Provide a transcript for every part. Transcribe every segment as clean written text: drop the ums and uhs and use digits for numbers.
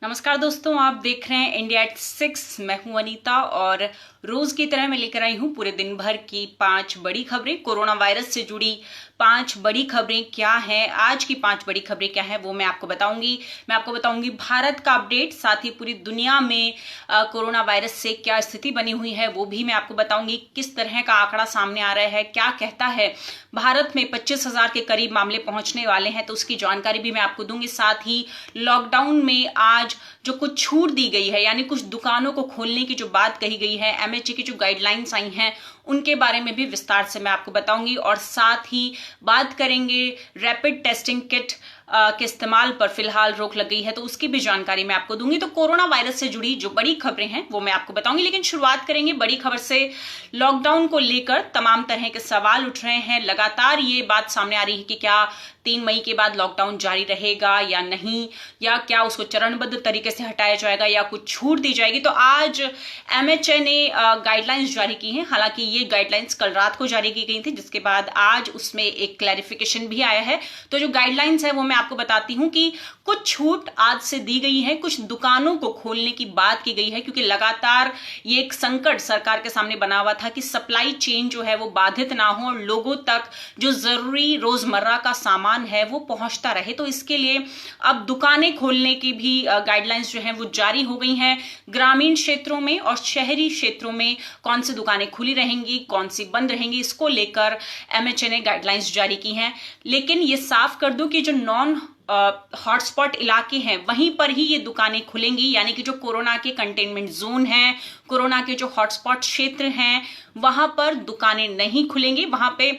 नमस्कार दोस्तों, आप देख रहे हैं इंडिया एट 6। मैं हूं अनीता और रोज की तरह मैं लेकर आई हूं पूरे दिन भर की 5 बड़ी खबरें। कोरोना वायरस से जुड़ी 5 बड़ी खबरें क्या हैं, आज की 5 बड़ी खबरें क्या हैं वो मैं आपको बताऊंगी। मैं आपको बताऊंगी भारत का अपडेट, साथ ही पूरी दुनिया में कोरोना वायरस से क्या स्थिति बनी हुई है वो भी मैं आपको बताऊंगी। किस तरह का आंकड़ा सामने आ रहा है, क्या कहता है भारत में 25,000 के करीब मामले पहुंचने वाले हैं, तो उसकी जानकारी भी मैं आपको दूंगी। साथ ही लॉकडाउन में आज जो कुछ छूट दी गई है, यानी कुछ दुकानों को खोलने की जो बात कही गई है, एमएचए की जो गाइडलाइंस आई हैं उनके बारे में भी विस्तार से मैं आपको बताऊंगी। और साथ ही बात करेंगे रैपिड टेस्टिंग किट के इस्तेमाल पर फिलहाल रोक लग गई है, तो उसकी भी जानकारी मैं आपको दूंगी। तो कोरोना वायरस से जुड़ी जो बड़ी खबरें हैं वो मैं आपको बताऊंगी, लेकिन शुरुआत करेंगे बड़ी खबर से। लॉकडाउन को लेकर तमाम तरह के सवाल उठ रहे हैं। लगातार ये बात सामने आ रही है कि क्या 3 मई के बाद लॉकडाउन जारी रहेगा या नहीं, या क्या उसको चरणबद्ध तरीके से हटाया जाएगा या कुछ छूट दी जाएगी। तो आज एमएचए ने गाइडलाइंस जारी की हैं। हालांकि ये गाइडलाइंस कल रात को जारी की गई थी, जिसके बाद आज उसमें एक क्लैरिफिकेशन भी आया है। तो जो गाइडलाइंस है वो मैं आपको बताती हूं कि कुछ छूट आज से दी गई है, कुछ दुकानों को खोलने की बात की गई है, क्योंकि लगातार ये एक संकट सरकार के सामने बना हुआ था कि सप्लाई चेन जो है वो बाधित ना हो और लोगों तक जो जरूरी रोजमर्रा का सामान है वो पहुंचता रहे। तो इसके लिए अब दुकानें खोलने की भी गाइडलाइंस जो है वो जारी हो गई हैं। ग्रामीण क्षेत्रों में और शहरी क्षेत्रों में कौन सी दुकानें खुली रहेंगी, कौन सी बंद रहेंगी, इसको लेकर एमएचए ने गाइडलाइंस जारी की हैं। लेकिन ये साफ कर दूं कि जो नॉन हॉटस्पॉट इलाके हैं वहीं पर ही ये दुकानें खुलेंगी, यानी कि जो कोरोना के कंटेनमेंट जोन हैं, कोरोना के जो हॉटस्पॉट क्षेत्र हैं वहां पर दुकानें नहीं खुलेंगी। वहां पे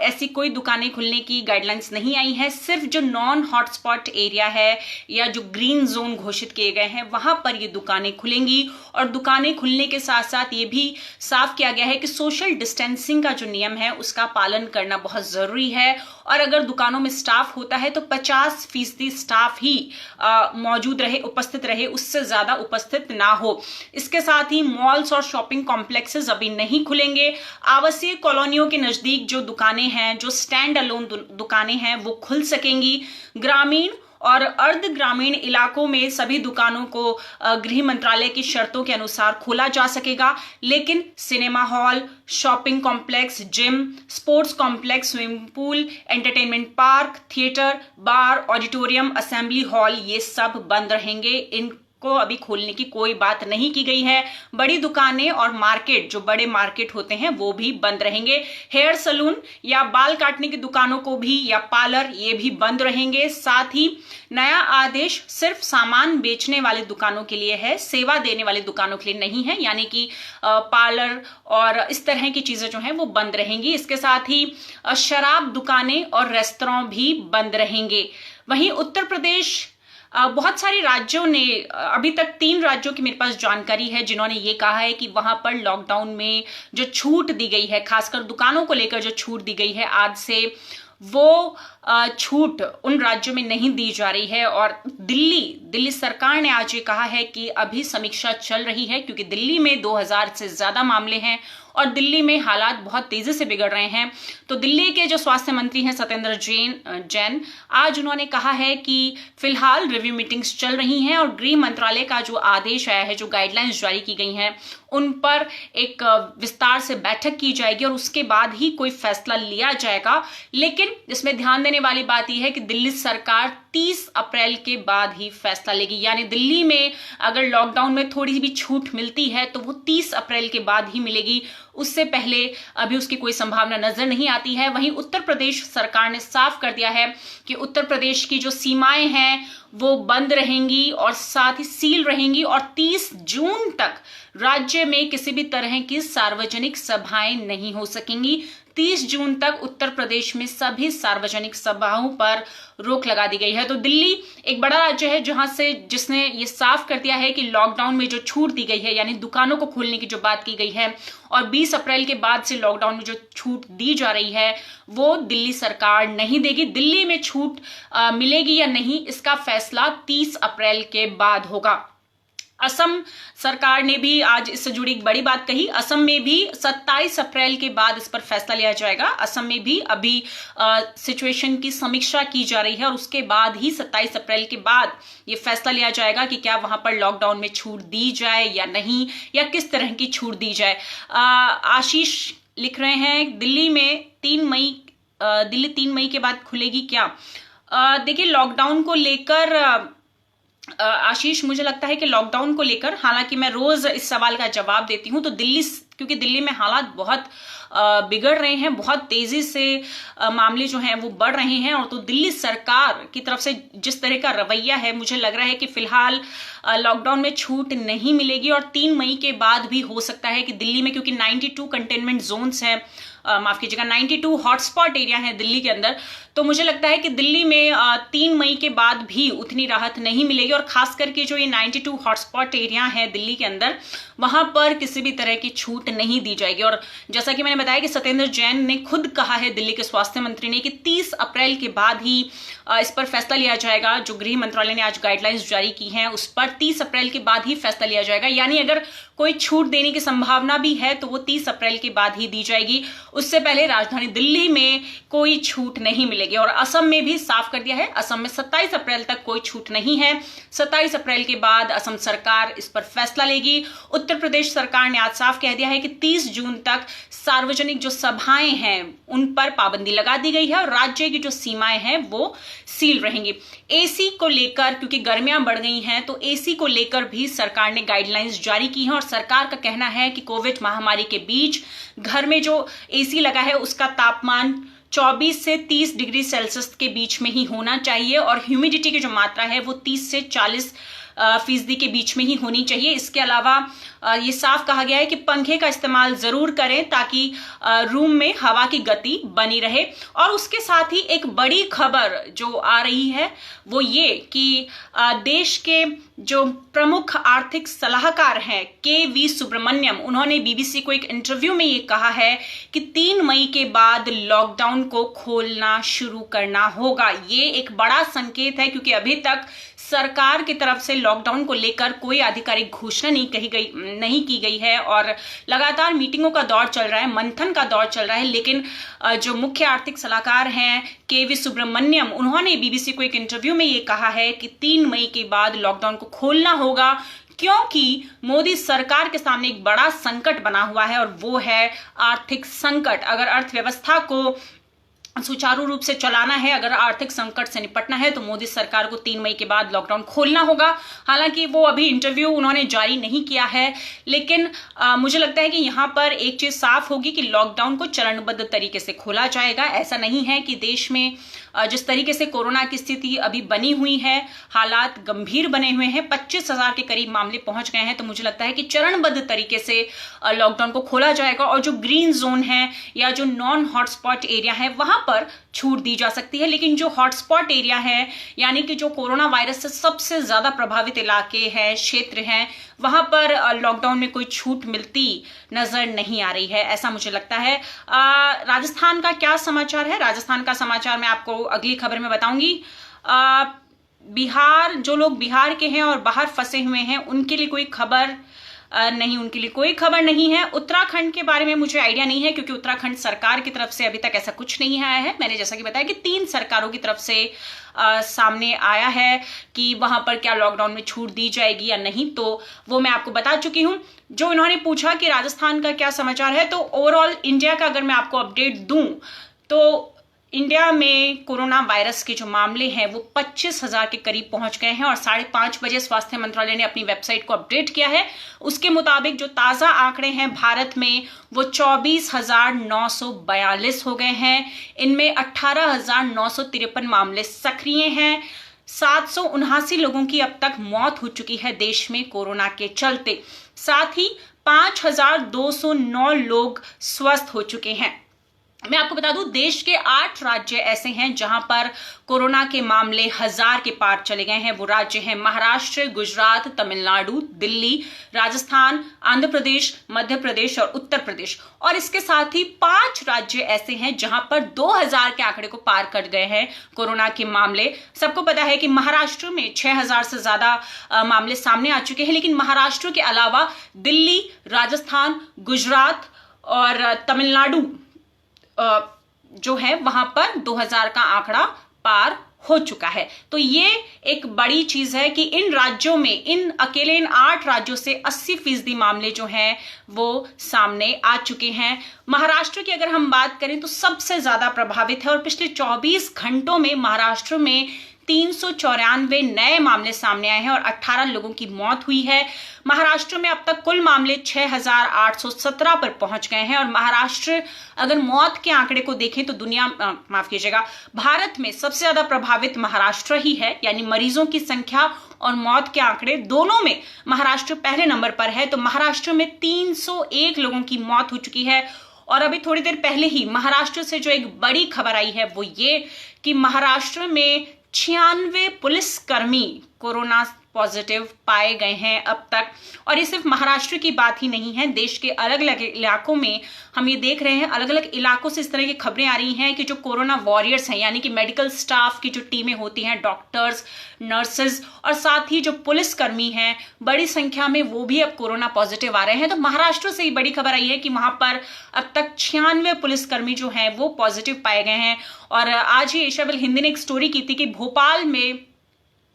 ऐसी कोई दुकानें खुलने की गाइडलाइंस नहीं आई है। सिर्फ जो नॉन हॉटस्पॉट एरिया है या जो ग्रीन जोन घोषित किए गए हैं वहां पर ये दुकानें खुलेंगी। और दुकानें खुलने के साथ साथ ये भी साफ किया गया है कि सोशल डिस्टेंसिंग का जो नियम है उसका पालन करना बहुत जरूरी है। और अगर दुकानों में स्टाफ होता है तो 50% स्टाफ ही मौजूद रहे, उपस्थित रहे, उससे ज्यादा उपस्थित ना हो। इसके साथ ही मॉल्स और शॉपिंग कॉम्प्लेक्सेस अभी नहीं खुलेंगे। आवासीय कॉलोनियों के नजदीक जो दुकानें हैं, जो स्टैंड अलोन दुकानें हैं वो खुल सकेंगी। ग्रामीण और अर्ध ग्रामीण इलाकों में सभी दुकानों को गृह मंत्रालय की शर्तों के अनुसार खोला जा सकेगा, लेकिन cinema hall, shopping complex, gym, sports complex, swimming pool, entertainment park, theatre, bar, auditorium, assembly hall ये सब बंद रहेंगे। को अभी खोलने की कोई बात नहीं की गई है। बड़ी दुकानें और मार्केट, जो बड़े मार्केट होते हैं वो भी बंद रहेंगे। हेयर सलून या बाल काटने की दुकानों को भी, या पार्लर, ये भी बंद रहेंगे। साथ ही नया आदेश सिर्फ सामान बेचने वाले दुकानों के लिए है, सेवा देने वाले दुकानों के लिए नहीं है, यानी कि पार्लर और इस तरह की चीजें जो हैं वो बंद रहेंगी। इसके साथ ही शराब दुकानें और रेस्तरां भी बंद रहेंगे। वहीं उत्तर प्रदेश, बहुत सारे राज्यों ने, अभी तक 3 राज्यों की मेरे पास जानकारी है जिन्होंने ये कहा है कि वहां पर लॉकडाउन में जो छूट दी गई है, खासकर दुकानों को लेकर जो छूट दी गई है आज से, वो छूट उन राज्यों में नहीं दी जा रही है। और दिल्ली सरकार ने आज ये कहा है कि अभी समीक्षा चल रही है, क्योंकि दिल्ली में 2000 से ज्यादा मामले हैं और दिल्ली में हालात बहुत तेजी से बिगड़ रहे हैं। तो दिल्ली के जो स्वास्थ्य मंत्री हैं सत्येंद्र जैन, आज उन्होंने कहा है कि फिलहाल रिव्यू मीटिंग्स चल रही हैं और गृह मंत्रालय का जो आदेश आया है, जो गाइडलाइंस जारी की गई हैं, उन पर एक विस्तार से बैठक की जाएगी और उसके बाद ही कोई फैसला लिया जाएगा। लेकिन इसमें ध्यान देने वाली बात यह है कि दिल्ली सरकार 30 अप्रैल के बाद ही फैसला लेगी, यानी दिल्ली में अगर लॉकडाउन में थोड़ी भी छूट मिलती है तो वो 30 अप्रैल के बाद ही मिलेगी, उससे पहले अभी उसकी कोई संभावना नजर नहीं आती है। वहीं उत्तर प्रदेश सरकार ने साफ कर दिया है कि उत्तर प्रदेश की जो सीमाएं हैं वो बंद रहेंगी और साथ ही सील रहेंगी और 30 जून तक राज्य में किसी भी तरह की सार्वजनिक सभाएं नहीं हो सकेंगी। 30 जून तक उत्तर प्रदेश में सभी सार्वजनिक सभाओं पर रोक लगा दी गई है। तो दिल्ली एक बड़ा राज्य है जिसने ये साफ कर दिया है कि लॉकडाउन में जो छूट दी गई है, यानी दुकानों को खोलने की जो बात की गई है और 20 अप्रैल के बाद से लॉकडाउन में जो छूट दी जा रही है वो दिल्ली सरकार नहीं देगी। दिल्ली में छूट मिलेगी या नहीं, इसका फैसला 30 अप्रैल के बाद होगा। असम सरकार ने भी आज इससे जुड़ी एक बड़ी बात कही। असम में भी 27 अप्रैल के बाद इस पर फैसला लिया जाएगा। असम में भी अभी सिचुएशन की समीक्षा की जा रही है और उसके बाद ही 27 अप्रैल के बाद ये फैसला लिया जाएगा कि क्या वहां पर लॉकडाउन में छूट दी जाए या नहीं, या किस तरह की छूट दी जाए। आशीष लिख रहे हैं दिल्ली 3 मई के बाद खुलेगी क्या? देखिए, लॉकडाउन को लेकर आशीष, मुझे लगता है कि लॉकडाउन को लेकर, हालांकि मैं रोज इस सवाल का जवाब देती हूं, तो क्योंकि दिल्ली में हालात बहुत बिगड़ रहे हैं, बहुत तेजी से मामले जो हैं वो बढ़ रहे हैं, और तो दिल्ली सरकार की तरफ से जिस तरह का रवैया है, मुझे लग रहा है कि फिलहाल लॉकडाउन में छूट नहीं मिलेगी। और 3 मई के बाद भी हो सकता है कि दिल्ली में, क्योंकि 92 कंटेनमेंट जोन्स हैं, माफ कीजिएगा 92 हॉटस्पॉट एरिया है दिल्ली के अंदर, तो मुझे लगता है कि दिल्ली में 3 मई के बाद भी उतनी राहत नहीं मिलेगी। और खास करके जो ये 92 हॉटस्पॉट एरिया है दिल्ली के अंदर, वहां पर किसी भी तरह की छूट नहीं दी जाएगी। और जैसा कि मैंने बताया कि सत्येंद्र जैन ने खुद कहा है, दिल्ली के स्वास्थ्य मंत्री ने, कि 30 अप्रैल के बाद ही इस पर फैसला लिया जाएगा। जो गृह मंत्रालय ने आज गाइडलाइंस जारी की हैं उस पर 30 अप्रैल के बाद ही फैसला लिया जाएगा। यानी अगर कोई छूट देने की संभावना भी है तो वो 30 अप्रैल के बाद ही दी जाएगी, उससे पहले राजधानी दिल्ली में कोई छूट नहीं मिलेगी। और असम में भी साफ कर दिया है, असम में 27 अप्रैल तक कोई छूट नहीं है। 27 अप्रैल के बाद असम सरकार इस पर फैसला लेगी। उत्तर प्रदेश सरकार ने आज साफ कह दिया है कि 30 जून तक सार्वजनिक जो सभाएं हैं उन पर पाबंदी लगा दी गई है और राज्य की जो सीमाएं हैं वो सील रहेंगी। एसी को लेकर, क्योंकि गर्मियां बढ़ गई हैं, तो एसी को लेकर भी सरकार ने गाइडलाइंस जारी की हैं। और सरकार का कहना है कि कोविड महामारी के बीच घर में जो एसी लगा है उसका तापमान 24 से 30 डिग्री सेल्सियस के बीच में ही होना चाहिए, और ह्यूमिडिटी की जो मात्रा है वो 30 से 40% के बीच में ही होनी चाहिए। इसके अलावा ये साफ कहा गया है कि पंखे का इस्तेमाल जरूर करें ताकि रूम में हवा की गति बनी रहे। और उसके साथ ही एक बड़ी खबर जो आ रही है वो ये कि देश के जो प्रमुख आर्थिक सलाहकार हैं के.वी. सुब्रमण्यम, उन्होंने बीबीसी को एक इंटरव्यू में ये कहा है कि 3 मई के बाद लॉकडाउन को खोलना शुरू करना होगा। ये एक बड़ा संकेत है, क्योंकि अभी तक सरकार की तरफ से लॉकडाउन को लेकर कोई आधिकारिक घोषणा नहीं की गई है और लगातार मीटिंगों का दौर चल रहा है, मंथन का दौर चल रहा है। लेकिन जो मुख्य आर्थिक सलाहकार हैं के.वी. सुब्रमण्यम, उन्होंने बीबीसी को एक इंटरव्यू में ये कहा है कि 3 मई के बाद लॉकडाउन को खोलना होगा, क्योंकि मोदी सरकार के सामने एक बड़ा संकट बना हुआ है और वो है आर्थिक संकट। अगर अर्थव्यवस्था को सुचारू रूप से चलाना है, अगर आर्थिक संकट से निपटना है, तो मोदी सरकार को 3 मई के बाद लॉकडाउन खोलना होगा। हालांकि वो अभी इंटरव्यू उन्होंने जारी नहीं किया है, लेकिन मुझे लगता है कि यहां पर एक चीज साफ होगी कि लॉकडाउन को चरणबद्ध तरीके से खोला जाएगा। ऐसा नहीं है कि देश में जिस तरीके से कोरोना की स्थिति अभी बनी हुई है, हालात गंभीर बने हुए हैं, 25,000 के करीब मामले पहुंच गए हैं, तो मुझे लगता है कि चरणबद्ध तरीके से लॉकडाउन को खोला जाएगा। और जो ग्रीन जोन है या जो नॉन हॉटस्पॉट एरिया है वहां पर छूट दी जा सकती है। लेकिन जो हॉटस्पॉट एरिया है, यानी कि जो कोरोना वायरस से सबसे ज्यादा प्रभावित इलाके हैं, क्षेत्र हैं, वहां पर लॉकडाउन में कोई छूट मिलती नजर नहीं आ रही है, ऐसा मुझे लगता है। राजस्थान का क्या समाचार है? राजस्थान का समाचार मैं आपको अगली खबर में बताऊंगी। बिहार, जो लोग बिहार के हैं और बाहर फंसे हुए हैं उनके लिए कोई खबर नहीं, उनके लिए कोई खबर नहीं है। उत्तराखंड के बारे में मुझे आइडिया नहीं है, क्योंकि उत्तराखंड सरकार की तरफ से अभी तक ऐसा कुछ नहीं आया है। मैंने जैसा कि बताया कि 3 सरकारों की तरफ से सामने आया है कि वहां पर क्या लॉकडाउन में छूट दी जाएगी या नहीं, तो वो मैं आपको बता चुकी हूं। जो इन्होंने पूछा कि राजस्थान का क्या समाचार है, तो ओवरऑल इंडिया का अगर मैं आपको अपडेट दूं तो इंडिया में कोरोना वायरस के जो मामले हैं वो 25,000 के करीब पहुंच गए हैं और 5:30 बजे स्वास्थ्य मंत्रालय ने अपनी वेबसाइट को अपडेट किया है। उसके मुताबिक जो ताजा आंकड़े हैं भारत में वो 24,942 हो गए हैं। इनमें 18,953 मामले सक्रिय हैं। 779 लोगों की अब तक मौत हो चुकी है देश में कोरोना के चलते। साथ ही 5,209 लोग स्वस्थ हो चुके हैं। मैं आपको बता दूं, देश के 8 राज्य ऐसे हैं जहां पर कोरोना के मामले 1000 के पार चले गए हैं। वो राज्य हैं महाराष्ट्र, गुजरात, तमिलनाडु, दिल्ली, राजस्थान, आंध्र प्रदेश, मध्य प्रदेश और उत्तर प्रदेश। और इसके साथ ही 5 राज्य ऐसे हैं जहां पर 2000 के आंकड़े को पार कर गए हैं कोरोना के मामले। सबको पता है कि महाराष्ट्र में 6000 से ज्यादा मामले सामने आ चुके हैं, लेकिन महाराष्ट्र के अलावा दिल्ली, राजस्थान, गुजरात और तमिलनाडु जो है वहां पर 2000 का आंकड़ा पार हो चुका है। तो ये एक बड़ी चीज है कि इन राज्यों में, इन 8 राज्यों से 80% मामले जो हैं वो सामने आ चुके हैं। महाराष्ट्र की अगर हम बात करें तो सबसे ज्यादा प्रभावित है और पिछले 24 घंटों में महाराष्ट्र में 394 नए मामले सामने आए हैं और 18 लोगों की मौत हुई है। महाराष्ट्र में अब तक कुल मामले 6817 पर पहुंच गए हैं और महाराष्ट्र अगर मौत के आंकड़े को देखें तो माफ कीजिएगा, भारत में सबसे ज्यादा प्रभावित महाराष्ट्र ही है। यानी मरीजों की संख्या और मौत के आंकड़े दोनों में महाराष्ट्र पहले नंबर पर है। तो महाराष्ट्र में 301 लोगों की मौत हो चुकी है। और अभी थोड़ी देर पहले ही महाराष्ट्र से जो एक बड़ी खबर आई है वो ये कि महाराष्ट्र में 96 पुलिसकर्मी कोरोना पॉजिटिव पाए गए हैं अब तक। और ये सिर्फ महाराष्ट्र की बात ही नहीं है, देश के अलग अलग इलाकों में हम ये देख रहे हैं, अलग अलग इलाकों से इस तरह की खबरें आ रही हैं कि जो कोरोना वॉरियर्स हैं, यानी कि मेडिकल स्टाफ की जो टीमें होती हैं, डॉक्टर्स, नर्सेज और साथ ही जो पुलिसकर्मी हैं, बड़ी संख्या में वो भी अब कोरोना पॉजिटिव आ रहे हैं। तो महाराष्ट्र से ही बड़ी खबर आई है कि वहां पर अब तक 96 पुलिसकर्मी जो हैं वो पॉजिटिव पाए गए हैं। और आज ही एशियाबेल हिंदी ने एक स्टोरी की थी कि भोपाल में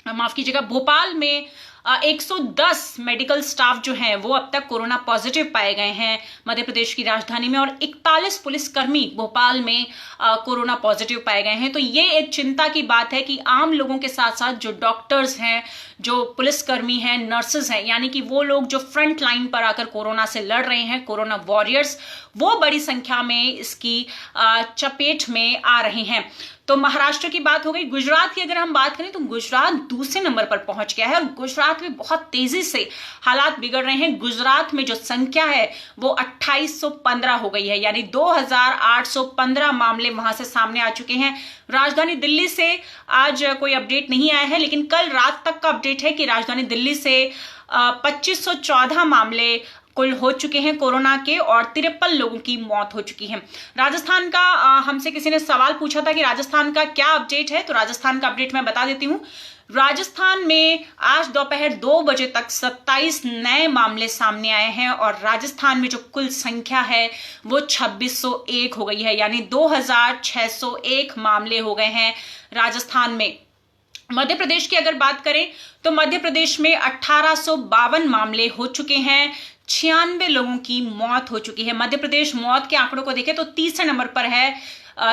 110 मेडिकल स्टाफ जो हैं वो अब तक कोरोना पॉजिटिव पाए गए हैं मध्य प्रदेश की राजधानी में, और 41 पुलिसकर्मी भोपाल में कोरोना पॉजिटिव पाए गए हैं। तो ये एक चिंता की बात है कि आम लोगों के साथ साथ जो डॉक्टर्स हैं, जो पुलिसकर्मी हैं, नर्सेज हैं, यानी कि वो लोग जो फ्रंट लाइन पर आकर कोरोना से लड़ रहे हैं, कोरोना वॉरियर्स, वो बड़ी संख्या में इसकी चपेट में आ रहे हैं। तो महाराष्ट्र की बात हो गई। गुजरात की अगर हम बात करें तो गुजरात दूसरे नंबर पर पहुंच गया है और गुजरात में बहुत तेजी से हालात बिगड़ रहे हैं। गुजरात में जो संख्या है वो 2815 हो गई है, यानी 2815 मामले वहां से सामने आ चुके हैं। राजधानी दिल्ली से आज कोई अपडेट नहीं आया है, लेकिन कल रात तक का अपडेट है कि राजधानी दिल्ली से 2514 मामले कुल हो चुके हैं कोरोना के और 53 लोगों की मौत हो चुकी है। राजस्थान का हमसे किसी ने सवाल पूछा था कि राजस्थान का क्या अपडेट है, तो राजस्थान का अपडेट मैं बता देती हूं। राजस्थान में आज दोपहर 2 बजे तक 27 नए मामले सामने आए हैं और राजस्थान में जो कुल संख्या है वो 2601 हो गई है, यानी 2601 मामले हो गए हैं राजस्थान में। मध्य प्रदेश की अगर बात करें तो मध्य प्रदेश में 1852 मामले हो चुके हैं, 96 लोगों की मौत हो चुकी है। मध्य प्रदेश मौत के आंकड़ों को देखें तो तीसरे नंबर पर है।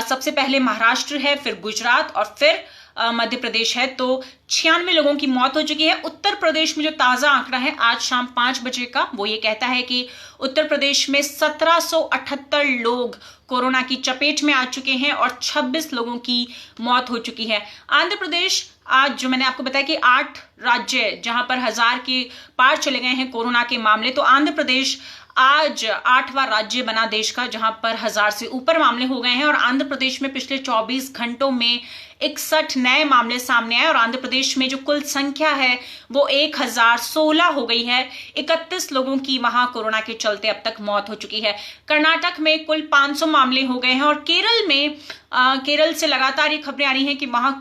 सबसे पहले महाराष्ट्र है, फिर गुजरात और फिर मध्य प्रदेश है। तो 96 लोगों की मौत हो चुकी है। उत्तर प्रदेश में जो ताजा आंकड़ा है आज शाम 5 बजे का, वो ये कहता है कि उत्तर प्रदेश में 1778 लोग कोरोना की चपेट में आ चुके हैं और 26 लोगों की मौत हो चुकी है। आंध्र प्रदेश, आज जो मैंने आपको बताया कि 8 राज्य जहां पर 1000 के पार चले गए हैं कोरोना के मामले, तो आंध्र प्रदेश आज 8वां राज्य बना देश का जहां पर 1000 से ऊपर मामले हो गए हैं। और आंध्र प्रदेश में पिछले 24 घंटों में 61 नए मामले सामने आए और आंध्र प्रदेश में जो कुल संख्या है वो 1016 हो गई है। 31 लोगों की वहां कोरोना के चलते अब तक मौत हो चुकी है। कर्नाटक में कुल 500 मामले हो गए हैं और केरल में केरल से लगातार ये खबरें आ रही हैं कि वहां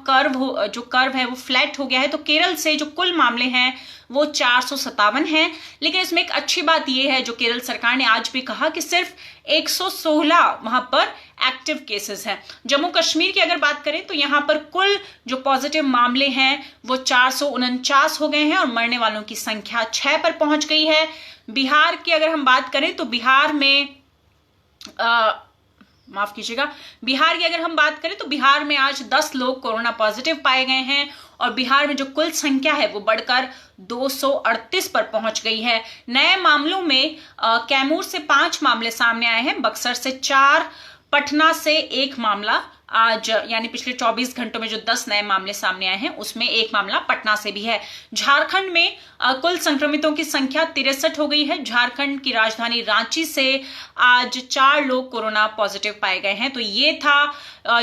जो कर्व है वो फ्लैट हो गया है। तो केरल से जो कुल मामले हैं वो 457 हैं। लेकिन इसमें एक अच्छी बात यह है जो केरल सरकार ने आज भी कहा कि सिर्फ 116 वहां पर एक्टिव केसेस हैं। जम्मू कश्मीर की अगर बात करें तो यहां पर कुल जो पॉजिटिव मामले हैं वो 449 हो गए हैं और मरने वालों की संख्या 6 पर पहुंच गई है। बिहार की अगर हम बात करें तो बिहार में बिहार की अगर हम बात करें तो बिहार में आज 10 लोग कोरोना पॉजिटिव पाए गए हैं और बिहार में जो कुल संख्या है वो बढ़कर 238 पर पहुंच गई है। नए मामलों में कैमूर से 5 मामले सामने आए हैं, बक्सर से 4, पटना से 1 मामला आज यानी पिछले 24 घंटों में जो 10 नए मामले सामने आए हैं उसमें एक मामला पटना से भी है। झारखंड में कुल संक्रमितों की संख्या 63 हो गई है। झारखंड की राजधानी रांची से आज 4 लोग कोरोना पॉजिटिव पाए गए हैं। तो ये था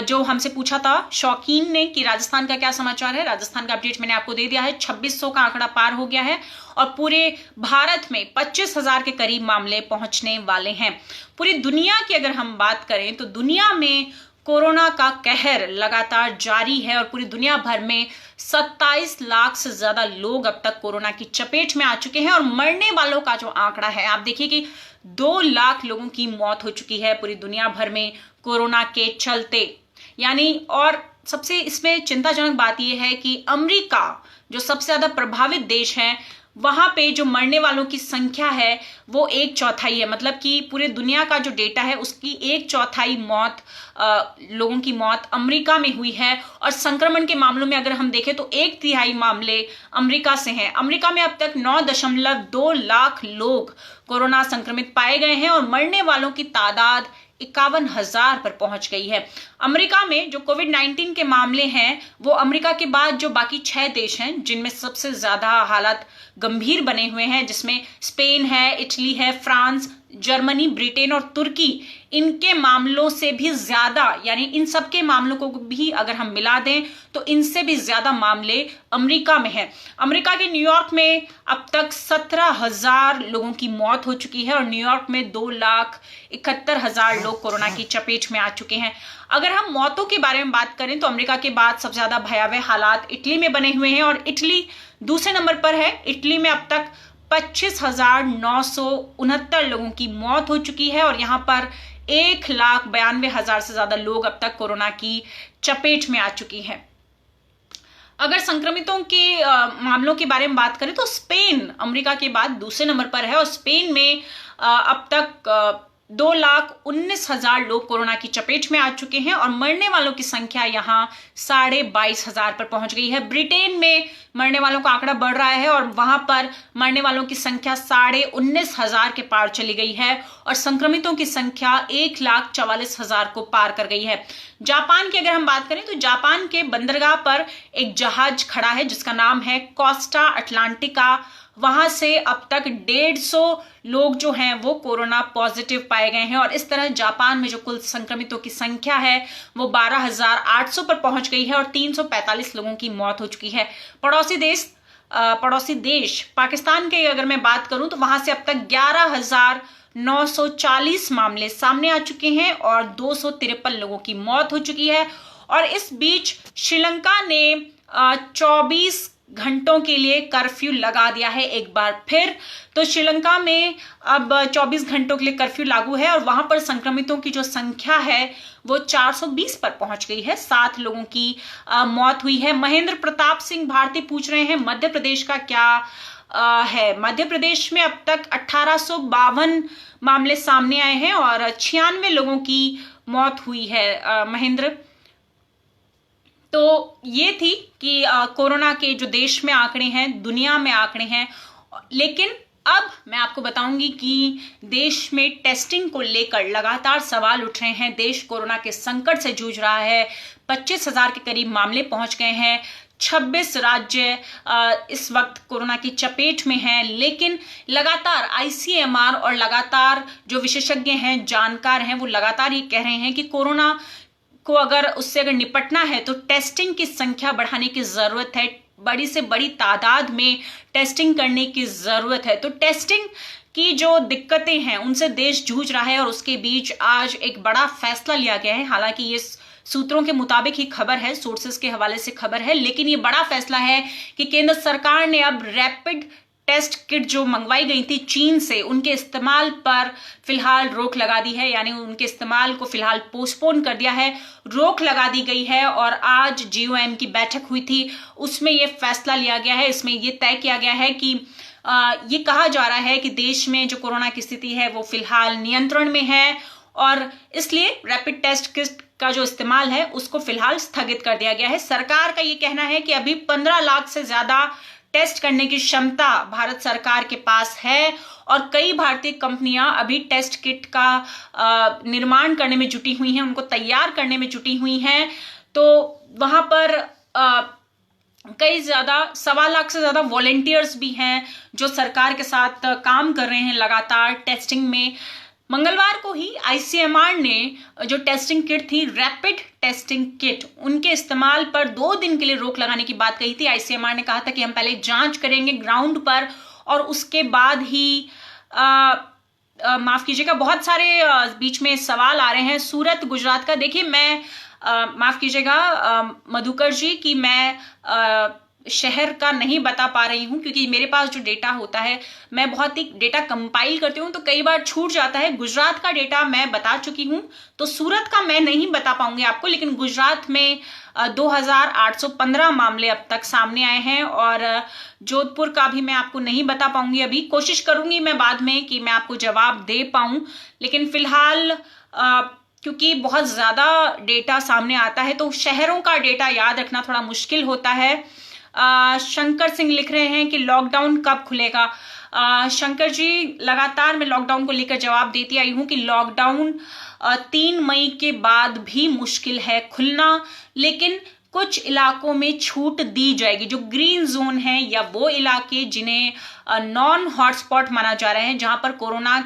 जो हमसे पूछा था शौकीन ने कि राजस्थान का क्या समाचार है। राजस्थान का अपडेट मैंने आपको दे दिया है। 2600 का आंकड़ा पार हो गया है और पूरे भारत में 25,000 के करीब मामले पहुंचने वाले हैं। पूरी दुनिया की अगर हम बात करें तो दुनिया में कोरोना का कहर लगातार जारी है और पूरी दुनिया भर में 27 लाख से ज्यादा लोग अब तक कोरोना की चपेट में आ चुके हैं और मरने वालों का जो आंकड़ा है आप देखिए कि 2 लाख लोगों की मौत हो चुकी है पूरी दुनिया भर में कोरोना के चलते। यानी और सबसे इसमें चिंताजनक बात यह है कि अमेरिका जो सबसे ज्यादा प्रभावित देश है वहां पे जो मरने वालों की संख्या है वो 1/4 है। मतलब कि पूरे दुनिया का जो डेटा है उसकी 1/4 मौत लोगों की मौत अमेरिका में हुई है। और संक्रमण के मामलों में अगर हम देखें तो 1/3 मामले अमेरिका से हैं। अमेरिका में अब तक 9.2 लाख लोग कोरोना संक्रमित पाए गए हैं और मरने वालों की तादाद 51,000 पर पहुंच गई है। अमेरिका में जो कोविड-19 के मामले हैं वो अमेरिका के बाद जो बाकी 6 देश हैं जिनमें सबसे ज्यादा हालात गंभीर बने हुए हैं, जिसमें स्पेन है, इटली है, फ्रांस, जर्मनी, ब्रिटेन और तुर्की, इनके मामलों से भी ज्यादा यानी इन सबके मामलों को भी अगर हम मिला दें तो इनसे भी ज्यादा मामले अमेरिका में हैं। अमेरिका के न्यूयॉर्क में अब तक 17,000 लोगों की मौत हो चुकी है और न्यूयॉर्क में 2,71,000 लोग कोरोना की चपेट में आ चुके हैं। अगर हम मौतों के बारे में बात करें तो अमेरिका के बाद सबसे ज्यादा भयावह हालात इटली में बने हुए हैं और इटली दूसरे नंबर पर है। इटली में अब तक 25,969 लोगों की मौत हो चुकी है और यहां पर 1,92,000 से ज्यादा लोग अब तक कोरोना की चपेट में आ चुकी हैं। अगर संक्रमितों के मामलों के बारे में बात करें तो स्पेन अमेरिका के बाद दूसरे नंबर पर है और स्पेन में अब तक 2,19,000 लोग कोरोना की चपेट में आ चुके हैं और मरने वालों की संख्या यहां 22,500 पर पहुंच गई है। ब्रिटेन में मरने वालों का आंकड़ा बढ़ रहा है और वहां पर मरने वालों की संख्या 19,500 के पार चली गई है और संक्रमितों की संख्या 1,44,000 को पार कर गई है। जापान की अगर हम बात करें तो जापान के बंदरगाह पर एक जहाज खड़ा है जिसका नाम है कोस्टा अटलांटिका। वहां से अब तक 150 लोग जो हैं वो कोरोना पॉजिटिव पाए गए हैं और इस तरह जापान में जो कुल संक्रमितों की संख्या है वो 12,800 पर पहुंच गई है और 345 लोगों की मौत हो चुकी है। पड़ोसी देश पाकिस्तान के अगर मैं बात करूं तो वहां से अब तक 11,940 मामले सामने आ चुके हैं और 253 लोगों की मौत हो चुकी है। और इस बीच श्रीलंका ने 24 घंटों के लिए कर्फ्यू लगा दिया है एक बार फिर। तो श्रीलंका में अब 24 घंटों के लिए कर्फ्यू लागू है और वहां पर संक्रमितों की जो संख्या है वो 420 पर पहुंच गई है। 7 लोगों की मौत हुई है। महेंद्र प्रताप सिंह भारती पूछ रहे हैं मध्य प्रदेश का क्या है। मध्य प्रदेश में अब तक 1852 मामले सामने आए हैं और 96 लोगों की मौत हुई है। महेंद्र, तो ये थी कि कोरोना के जो देश में आंकड़े हैं, दुनिया में आंकड़े हैं, लेकिन अब मैं आपको बताऊंगी कि देश में टेस्टिंग को लेकर लगातार सवाल उठ रहे हैं। देश कोरोना के संकट से जूझ रहा है। 25,000 के करीब मामले पहुंच गए हैं। 26 राज्य इस वक्त कोरोना की चपेट में हैं, लेकिन लगातार आईसीएमआर और लगातार जो विशेषज्ञ हैं, जानकार हैं, वो लगातार ये कह रहे हैं कि कोरोना को उससे अगर निपटना है तो टेस्टिंग की संख्या बढ़ाने की जरूरत है। बड़ी से बड़ी तादाद में टेस्टिंग करने की जरूरत है। तो टेस्टिंग की जो दिक्कतें हैं उनसे देश जूझ रहा है और उसके बीच आज एक बड़ा फैसला लिया गया है। हालांकि ये सूत्रों के मुताबिक ही खबर है, सोर्सेस के हवाले से खबर है, लेकिन ये बड़ा फैसला है कि केंद्र सरकार ने अब रैपिड टेस्ट किट जो मंगवाई गई थी चीन से, उनके इस्तेमाल पर फिलहाल रोक लगा दी है। यानी उनके इस्तेमाल को फिलहाल पोस्टपोन कर दिया है, रोक लगा दी गई है। और आज जीओएम की बैठक हुई थी, उसमें यह फैसला लिया गया है। इसमें यह तय किया गया है कि ये कहा जा रहा है कि देश में जो कोरोना की स्थिति है वो फिलहाल नियंत्रण में है और इसलिए रैपिड टेस्ट किट का जो इस्तेमाल है उसको फिलहाल स्थगित कर दिया गया है। सरकार का ये कहना है कि अभी 15 लाख से ज्यादा टेस्ट करने की क्षमता भारत सरकार के पास है और कई भारतीय कंपनियां अभी टेस्ट किट का निर्माण करने में जुटी हुई हैं, उनको तैयार करने में जुटी हुई हैं। तो वहां पर कई ज्यादा 1.25 लाख से ज्यादा वॉलेंटियर्स भी हैं जो सरकार के साथ काम कर रहे हैं लगातार टेस्टिंग में। मंगलवार को ही आईसीएमआर ने जो टेस्टिंग किट थी, रैपिड टेस्टिंग किट, उनके इस्तेमाल पर 2 दिन के लिए रोक लगाने की बात कही थी। आईसीएमआर ने कहा था कि हम पहले जांच करेंगे ग्राउंड पर और उसके बाद ही माफ कीजिएगा, बहुत सारे बीच में सवाल आ रहे हैं सूरत गुजरात का। देखिए, मैं माफ कीजिएगा मधुकर जी कि मैं शहर का नहीं बता पा रही हूं, क्योंकि मेरे पास जो डेटा होता है मैं बहुत ही डेटा कंपाइल करती हूं तो कई बार छूट जाता है। गुजरात का डेटा मैं बता चुकी हूं, तो सूरत का मैं नहीं बता पाऊंगी आपको, लेकिन गुजरात में 2815 मामले अब तक सामने आए हैं और जोधपुर का भी मैं आपको नहीं बता पाऊंगी। अभी कोशिश करूंगी मैं बाद में कि मैं आपको जवाब दे पाऊं, लेकिन फिलहाल क्योंकि बहुत ज्यादा डेटा सामने आता है तो शहरों का डेटा याद रखना थोड़ा मुश्किल होता है। शंकर सिंह लिख रहे हैं कि लॉकडाउन कब खुलेगा। शंकर जी, लगातार मैं लॉकडाउन को लेकर जवाब देती आई हूं कि लॉकडाउन 3 मई के बाद भी मुश्किल है खुलना, लेकिन कुछ इलाकों में छूट दी जाएगी। जो ग्रीन जोन है या वो इलाके जिन्हें नॉन हॉटस्पॉट माना जा रहे हैं, जहां पर कोरोना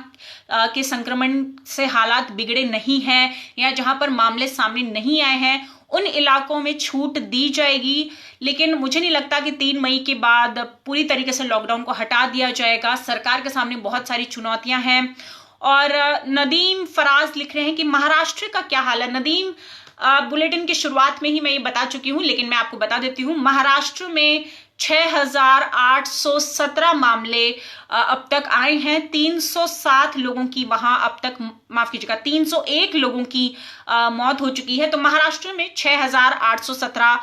के संक्रमण से हालात बिगड़े नहीं हैं या जहां पर मामले सामने नहीं आए हैं, उन इलाकों में छूट दी जाएगी। लेकिन मुझे नहीं लगता कि 3 मई के बाद पूरी तरीके से लॉकडाउन को हटा दिया जाएगा। सरकार के सामने बहुत सारी चुनौतियां हैं। और नदीम फराज लिख रहे हैं कि महाराष्ट्र का क्या हाल है। नदीम, बुलेटिन की शुरुआत में ही मैं ये बता चुकी हूं, लेकिन मैं आपको बता देती हूं। महाराष्ट्र में 6817 मामले अब तक आए हैं। 307 लोगों की वहां अब तक, माफ कीजिएगा, 301 लोगों की मौत हो चुकी है। तो महाराष्ट्र में 6817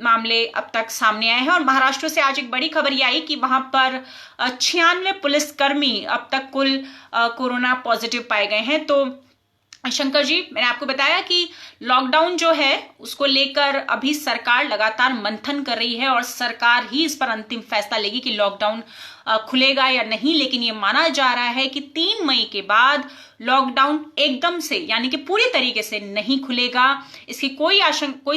मामले अब तक सामने आए हैं। और महाराष्ट्र से आज एक बड़ी खबर ये आई कि वहां पर 96 पुलिसकर्मी अब तक कुल कोरोना पॉजिटिव पाए गए हैं। तो शंकर जी, मैंने आपको बताया कि लॉकडाउन जो है उसको लेकर अभी सरकार लगातार मंथन कर रही है और सरकार ही इस पर अंतिम फैसला लेगी कि लॉकडाउन खुलेगा या नहीं। लेकिन ये माना जा रहा है कि 3 मई के बाद लॉकडाउन एकदम से, यानी कि पूरी तरीके से नहीं खुलेगा। इसकी कोई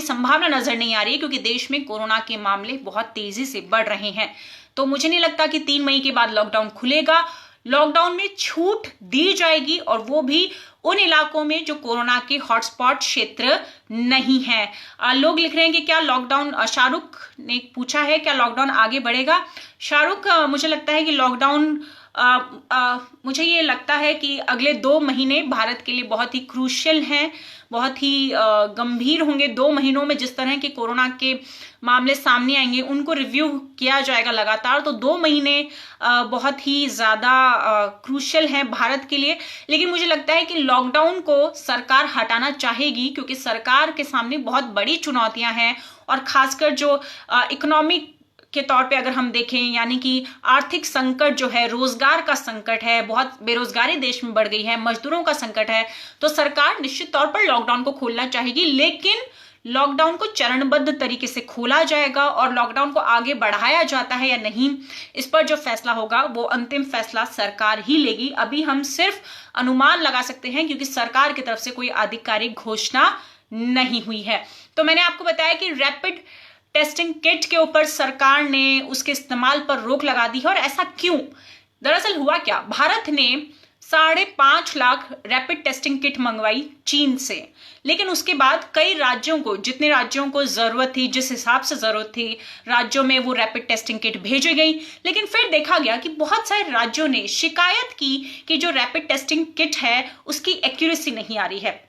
संभावना नजर नहीं आ रही है, क्योंकि देश में कोरोना के मामले बहुत तेजी से बढ़ रहे हैं। तो मुझे नहीं लगता कि 3 मई के बाद लॉकडाउन खुलेगा। लॉकडाउन में छूट दी जाएगी और वो भी उन इलाकों में जो कोरोना के हॉटस्पॉट क्षेत्र नहीं है। लोग लिख रहे हैं कि क्या लॉकडाउन, शाहरुख ने पूछा है क्या लॉकडाउन आगे बढ़ेगा। शाहरुख, मुझे लगता है कि लॉकडाउन, मुझे ये लगता है कि अगले 2 महीने भारत के लिए बहुत ही क्रूशियल हैं, बहुत ही गंभीर होंगे। 2 महीनों में जिस तरह के कोरोना के मामले सामने आएंगे उनको रिव्यू किया जाएगा लगातार। तो 2 महीने बहुत ही ज्यादा क्रूशियल हैं भारत के लिए। लेकिन मुझे लगता है कि लॉकडाउन को सरकार हटाना चाहेगी, क्योंकि सरकार के सामने बहुत बड़ी चुनौतियां हैं और खासकर जो इकोनॉमिक के तौर पे अगर हम देखें, यानी कि आर्थिक संकट जो है, रोजगार का संकट है, बहुत बेरोजगारी देश में बढ़ गई है, मजदूरों का संकट है, तो सरकार निश्चित तौर पर लॉकडाउन को खोलना चाहेगी। लेकिन लॉकडाउन को चरणबद्ध तरीके से खोला जाएगा और लॉकडाउन को आगे बढ़ाया जाता है या नहीं, इस पर जो फैसला होगा वो अंतिम फैसला सरकार ही लेगी। अभी हम सिर्फ अनुमान लगा सकते हैं, क्योंकि सरकार की तरफ से कोई आधिकारिक घोषणा नहीं हुई है। तो मैंने आपको बताया कि रैपिड टेस्टिंग किट के ऊपर सरकार ने उसके इस्तेमाल पर रोक लगा दी है। और ऐसा क्यों? दरअसल हुआ क्या, भारत ने 5.5 लाख रैपिड टेस्टिंग किट मंगवाई चीन से, लेकिन उसके बाद कई राज्यों को, जितने राज्यों को जरूरत थी, जिस हिसाब से जरूरत थी, राज्यों में वो रैपिड टेस्टिंग किट भेजी गई। लेकिन फिर देखा गया कि बहुत सारे राज्यों ने शिकायत की कि जो रैपिड टेस्टिंग किट है उसकी एक्यूरेसी नहीं आ रही है।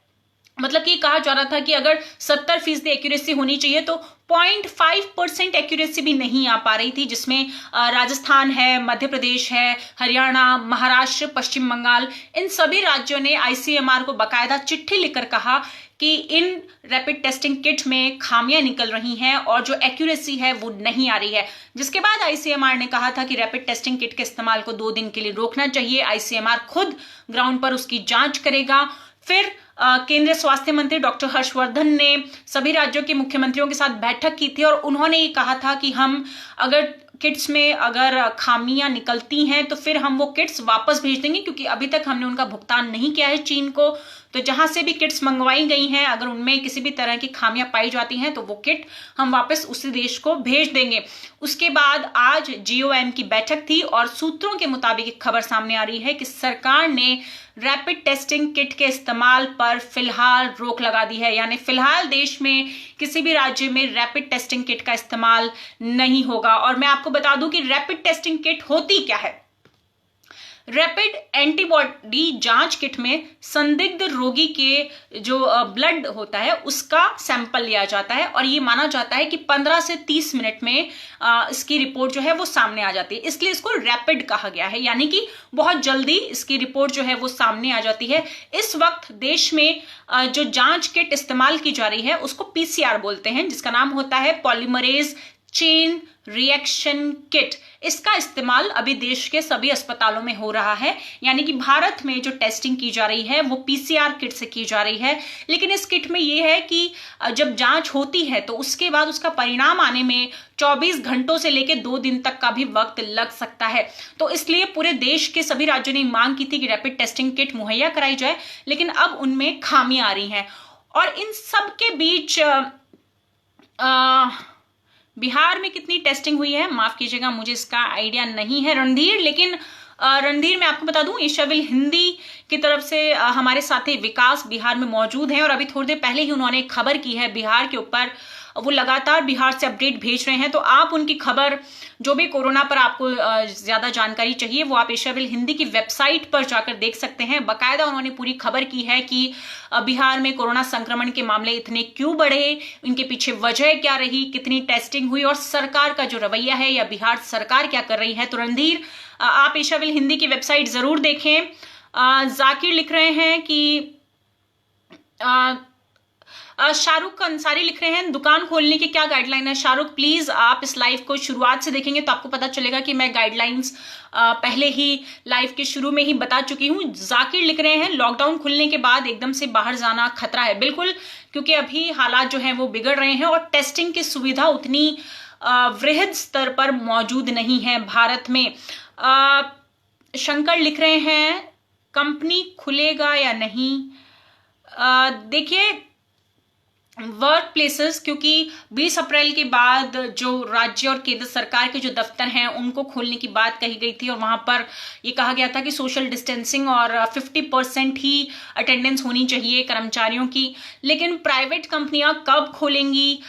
मतलब कि कहा जा रहा था कि अगर 70% एक्यूरेसी होनी चाहिए तो 0.5% एक्यूरेसी भी नहीं आ पा रही थी, जिसमें राजस्थान है, मध्य प्रदेश है, हरियाणा, महाराष्ट्र, पश्चिम बंगाल, इन सभी राज्यों ने आईसीएमआर को बाकायदा चिट्ठी लिखकर कहा कि इन रैपिड टेस्टिंग किट में खामियां निकल रही हैं और जो एक्यूरेसी है वो नहीं आ रही है। जिसके बाद आईसीएमआर ने कहा था कि रैपिड टेस्टिंग किट के इस्तेमाल को 2 दिन के लिए रोकना चाहिए। आईसीएमआर खुद ग्राउंड पर उसकी जांच करेगा। फिर केंद्रीय स्वास्थ्य मंत्री डॉक्टर हर्षवर्धन ने सभी राज्यों के मुख्यमंत्रियों के साथ बैठक की थी और उन्होंने ये कहा था कि हम अगर किट्स में अगर खामियां निकलती हैं तो फिर हम वो किट्स वापस भेज देंगे, क्योंकि अभी तक हमने उनका भुगतान नहीं किया है चीन को। तो जहां से भी किट्स मंगवाई गई हैं, अगर उनमें किसी भी तरह की खामियां पाई जाती हैं तो वो किट हम वापस उसी देश को भेज देंगे। उसके बाद आज GOM की बैठक थी और सूत्रों के मुताबिक एक खबर सामने आ रही है कि सरकार ने रैपिड टेस्टिंग किट के इस्तेमाल पर फिलहाल रोक लगा दी है, यानी फिलहाल देश में किसी भी राज्य में रैपिड टेस्टिंग किट का इस्तेमाल नहीं होगा। और मैं आपको बता दूं कि रैपिड टेस्टिंग किट होती क्या है। रैपिड एंटीबॉडी जांच किट में संदिग्ध रोगी के जो ब्लड होता है उसका सैंपल लिया जाता है और ये माना जाता है कि 15 से 30 मिनट में इसकी रिपोर्ट जो है वो सामने आ जाती है, इसलिए इसको रैपिड कहा गया है, यानी कि बहुत जल्दी इसकी रिपोर्ट जो है वो सामने आ जाती है। इस वक्त देश में जो जांच किट इस्तेमाल की जा रही है उसको PCR बोलते हैं, जिसका नाम होता है पॉलीमरेज चेन रिएक्शन किट। इसका इस्तेमाल अभी देश के सभी अस्पतालों में हो रहा है, यानी कि भारत में जो टेस्टिंग की जा रही है वो PCR किट से की जा रही है। लेकिन इस किट में ये है कि जब जांच होती है तो उसके बाद उसका परिणाम आने में 24 घंटों से लेकर 2 दिन तक का भी वक्त लग सकता है। तो इसलिए पूरे देश के सभी राज्यों ने मांग की थी कि रैपिड टेस्टिंग किट मुहैया कराई जाए, लेकिन अब उनमें खामियां आ रही हैं। और इन सब के बीच बिहार में कितनी टेस्टिंग हुई है, माफ कीजिएगा मुझे इसका आइडिया नहीं है रणधीर, लेकिन रणधीर मैं आपको बता दूं एशियाविल हिंदी की तरफ से हमारे साथी विकास बिहार में मौजूद हैं और अभी थोड़ी देर पहले ही उन्होंने एक खबर की है बिहार के ऊपर। वो लगातार बिहार से अपडेट भेज रहे हैं, तो आप उनकी खबर जो भी कोरोना पर आपको ज्यादा जानकारी चाहिए वो आप एशियाविल हिंदी की वेबसाइट पर जाकर देख सकते हैं। बाकायदा उन्होंने पूरी खबर की है कि बिहार में कोरोना संक्रमण के मामले इतने क्यों बढ़े, इनके पीछे वजह क्या रही, कितनी टेस्टिंग हुई और सरकार का जो रवैया है या बिहार सरकार क्या कर रही है। तो रणधीर आप एशियाविल हिंदी की वेबसाइट जरूर देखें। जाकिर लिख रहे हैं कि शाहरुख अंसारी लिख रहे हैं दुकान खोलने की क्या गाइडलाइन है। शाहरुख प्लीज आप इस लाइव को शुरुआत से देखेंगे तो आपको पता चलेगा कि मैं गाइडलाइंस पहले ही लाइव के शुरू में ही बता चुकी हूं। जाकिर लिख रहे हैं लॉकडाउन खुलने के बाद एकदम से बाहर जाना खतरा है। बिल्कुल, क्योंकि अभी हालात जो हैं वो बिगड़ रहे हैं और टेस्टिंग की सुविधा उतनी वृहद स्तर पर मौजूद नहीं है भारत में। शंकर लिख रहे हैं कंपनी खुलेगा या नहीं। देखिए वर्क प्लेसेस, क्योंकि 20 अप्रैल के बाद जो राज्य और केंद्र सरकार के जो दफ्तर हैं उनको खोलने की बात कही गई थी और वहां पर ये कहा गया था कि सोशल डिस्टेंसिंग और 50% ही अटेंडेंस होनी चाहिए कर्मचारियों की। लेकिन प्राइवेट कंपनियां कब खोलेंगी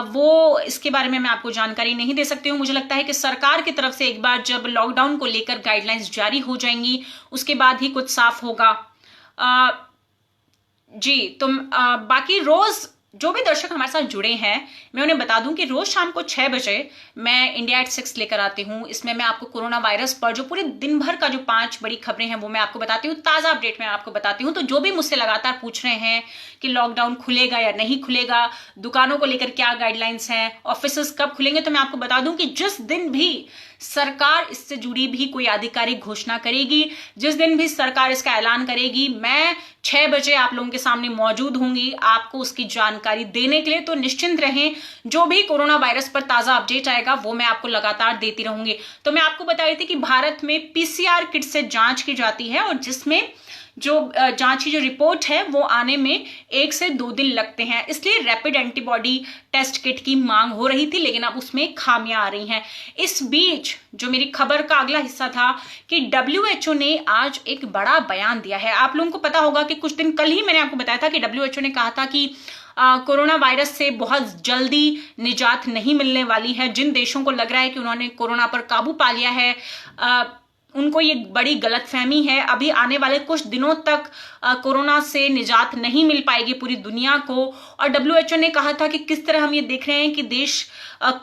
वो इसके बारे में मैं आपको जानकारी नहीं दे सकती हूँ। मुझे लगता है कि सरकार की तरफ से एक बार जब लॉकडाउन को लेकर गाइडलाइंस जारी हो जाएंगी उसके बाद ही कुछ साफ होगा। जी तो बाकी रोज जो भी दर्शक हमारे साथ जुड़े हैं मैं उन्हें बता दूं कि रोज शाम को 6 बजे मैं इंडिया एट 6 लेकर आती हूं। इसमें मैं आपको कोरोना वायरस पर जो पूरे दिन भर का जो 5 बड़ी खबरें हैं वो मैं आपको बताती हूँ, ताजा अपडेट मैं आपको बताती हूँ। तो जो भी मुझसे लगातार पूछ रहे हैं कि लॉकडाउन खुलेगा या नहीं खुलेगा, दुकानों को लेकर क्या गाइडलाइंस हैं, ऑफिस कब खुलेंगे, तो मैं आपको बता दूं कि जिस दिन भी सरकार इससे जुड़ी भी कोई आधिकारिक घोषणा करेगी, जिस दिन भी सरकार इसका ऐलान करेगी, मैं 6 बजे आप लोगों के सामने मौजूद होंगी आपको उसकी जानकारी देने के लिए। तो निश्चिंत रहें, जो भी कोरोना वायरस पर ताजा अपडेट आएगा वो मैं आपको लगातार देती रहूंगी। तो मैं आपको बता रही थी कि भारत में PCR किट से जांच की जाती है और जिसमें जो जांच की जो रिपोर्ट है वो आने में 1 से 2 दिन लगते हैं, इसलिए रैपिड एंटीबॉडी टेस्ट किट की मांग हो रही थी, लेकिन अब उसमें खामियां आ रही हैं। इस बीच जो मेरी खबर का अगला हिस्सा था कि WHO ने आज एक बड़ा बयान दिया है। आप लोगों को पता होगा कि कुछ दिन कल ही मैंने आपको बताया था कि WHO ने कहा था कि कोरोना वायरस से बहुत जल्दी निजात नहीं मिलने वाली है। जिन देशों को लग रहा है कि उन्होंने कोरोना पर काबू पा लिया है उनको ये बड़ी गलतफहमी है। अभी आने वाले कुछ दिनों तक कोरोना से निजात नहीं मिल पाएगी पूरी दुनिया को। और WHO ने कहा था कि किस तरह हम ये देख रहे हैं कि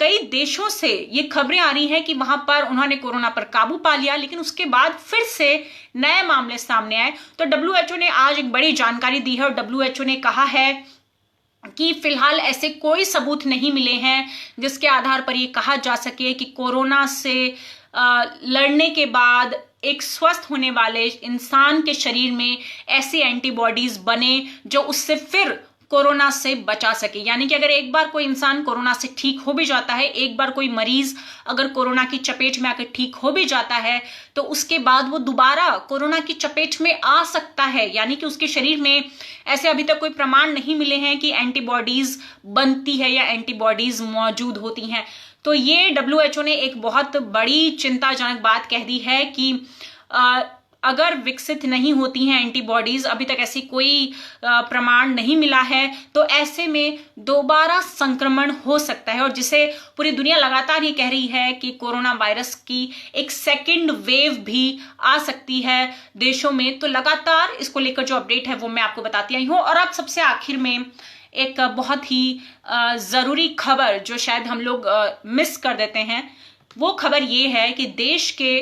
कई देशों से ये खबरें आ रही हैं कि वहां पर उन्होंने कोरोना पर काबू पा लिया, लेकिन उसके बाद फिर से नए मामले सामने आए। तो WHO ने आज एक बड़ी जानकारी दी है और WHO ने कहा है कि फिलहाल ऐसे कोई सबूत नहीं मिले हैं जिसके आधार पर ये कहा जा सके कि कोरोना से लड़ने के बाद एक स्वस्थ होने वाले इंसान के शरीर में ऐसी एंटीबॉडीज बने जो उससे फिर कोरोना से बचा सके। यानी कि अगर एक बार कोई इंसान कोरोना से ठीक हो भी जाता है, एक बार कोई मरीज अगर कोरोना की चपेट में आकर ठीक हो भी जाता है, तो उसके बाद वो दोबारा कोरोना की चपेट में आ सकता है। यानी कि उसके शरीर में ऐसे अभी तक कोई प्रमाण नहीं मिले हैं कि एंटीबॉडीज बनती है या एंटीबॉडीज मौजूद होती हैं। तो ये WHO ने एक बहुत बड़ी चिंताजनक बात कह दी है कि अगर विकसित नहीं होती हैं एंटीबॉडीज, अभी तक ऐसी कोई प्रमाण नहीं मिला है, तो ऐसे में दोबारा संक्रमण हो सकता है। और जिसे पूरी दुनिया लगातार ये कह रही है कि कोरोना वायरस की एक सेकंड वेव भी आ सकती है देशों में। तो लगातार इसको लेकर जो अपडेट है वो मैं आपको बताती आई हूँ। और अब सबसे आखिर में एक बहुत ही जरूरी खबर जो शायद हम लोग मिस कर देते हैं, वो खबर ये है कि देश के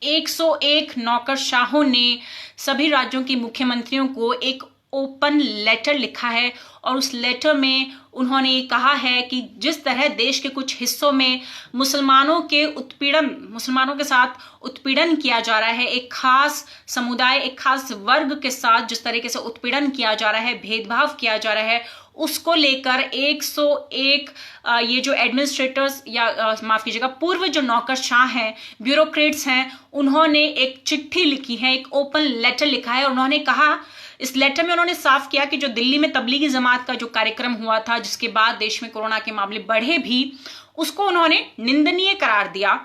101 नौकरशाहों ने सभी राज्यों के मुख्यमंत्रियों को एक ओपन लेटर लिखा है। और उस लेटर में उन्होंने ये कहा है कि जिस तरह देश के कुछ हिस्सों में मुसलमानों के साथ उत्पीड़न किया जा रहा है, एक खास समुदाय, एक खास वर्ग के साथ जिस तरीके से उत्पीड़न किया जा रहा है, भेदभाव किया जा रहा है, उसको लेकर 101 ये जो एडमिनिस्ट्रेटर्स या माफ कीजिएगा पूर्व जो नौकरशाह हैं, ब्यूरोक्रेट्स हैं, उन्होंने एक चिट्ठी लिखी है, एक ओपन लेटर लिखा है। और उन्होंने कहा, इस लेटर में उन्होंने साफ किया कि जो दिल्ली में तबलीगी जमात का जो कार्यक्रम हुआ था, जिसके बाद देश में कोरोना के मामले बढ़े भी, उसको उन्होंने निंदनीय करार दिया।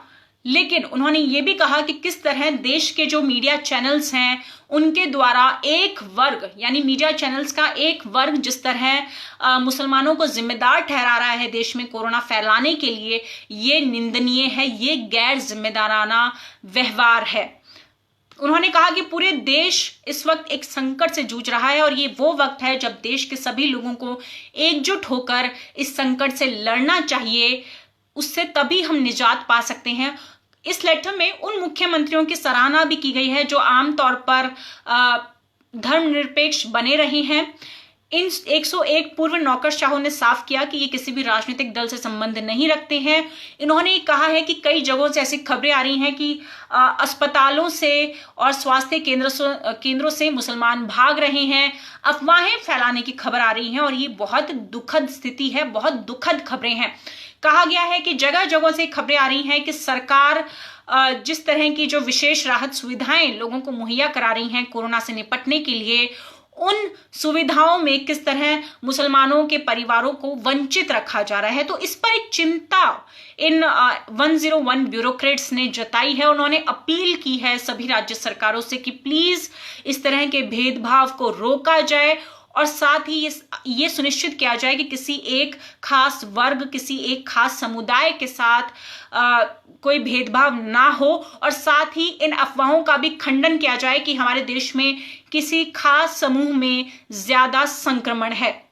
लेकिन उन्होंने ये भी कहा कि किस तरह देश के जो मीडिया चैनल्स हैं उनके द्वारा एक वर्ग, यानी मीडिया चैनल्स का एक वर्ग जिस तरह मुसलमानों को जिम्मेदार ठहरा रहा है देश में कोरोना फैलाने के लिए, ये निंदनीय है, ये गैर जिम्मेदाराना व्यवहार है। उन्होंने कहा कि पूरे देश इस वक्त एक संकट से जूझ रहा है और ये वो वक्त है जब देश के सभी लोगों को एकजुट होकर इस संकट से लड़ना चाहिए, उससे तभी हम निजात पा सकते हैं। इस लेटर में उन मुख्यमंत्रियों की सराहना भी की गई है जो आमतौर पर धर्मनिरपेक्ष बने रहे हैं। इन 101 पूर्व नौकरशाहों ने साफ किया कि ये किसी भी राजनीतिक दल से संबंध नहीं रखते हैं। इन्होंने कहा है कि कई जगहों से ऐसी खबरें आ रही हैं कि अस्पतालों से और स्वास्थ्य केंद्रों से मुसलमान भाग रहे हैं, अफवाहें फैलाने की खबर आ रही है और ये बहुत दुखद स्थिति है, बहुत दुखद खबरें हैं। कहा गया है कि जगह जगह से खबरें आ रही हैं कि सरकार जिस तरह की जो विशेष राहत सुविधाएं लोगों को मुहैया करा रही हैं कोरोना से निपटने के लिए, उन सुविधाओं में किस तरह मुसलमानों के परिवारों को वंचित रखा जा रहा है। तो इस पर एक चिंता इन 101 ब्यूरोक्रेट्स ने जताई है। उन्होंने अपील की है सभी राज्य सरकारों से कि प्लीज इस तरह के भेदभाव को रोका जाए और साथ ही ये सुनिश्चित किया जाए कि किसी एक खास वर्ग, किसी एक खास समुदाय के साथ कोई भेदभाव ना हो और साथ ही इन अफवाहों का भी खंडन किया जाए कि हमारे देश में किसी खास समूह में ज्यादा संक्रमण है।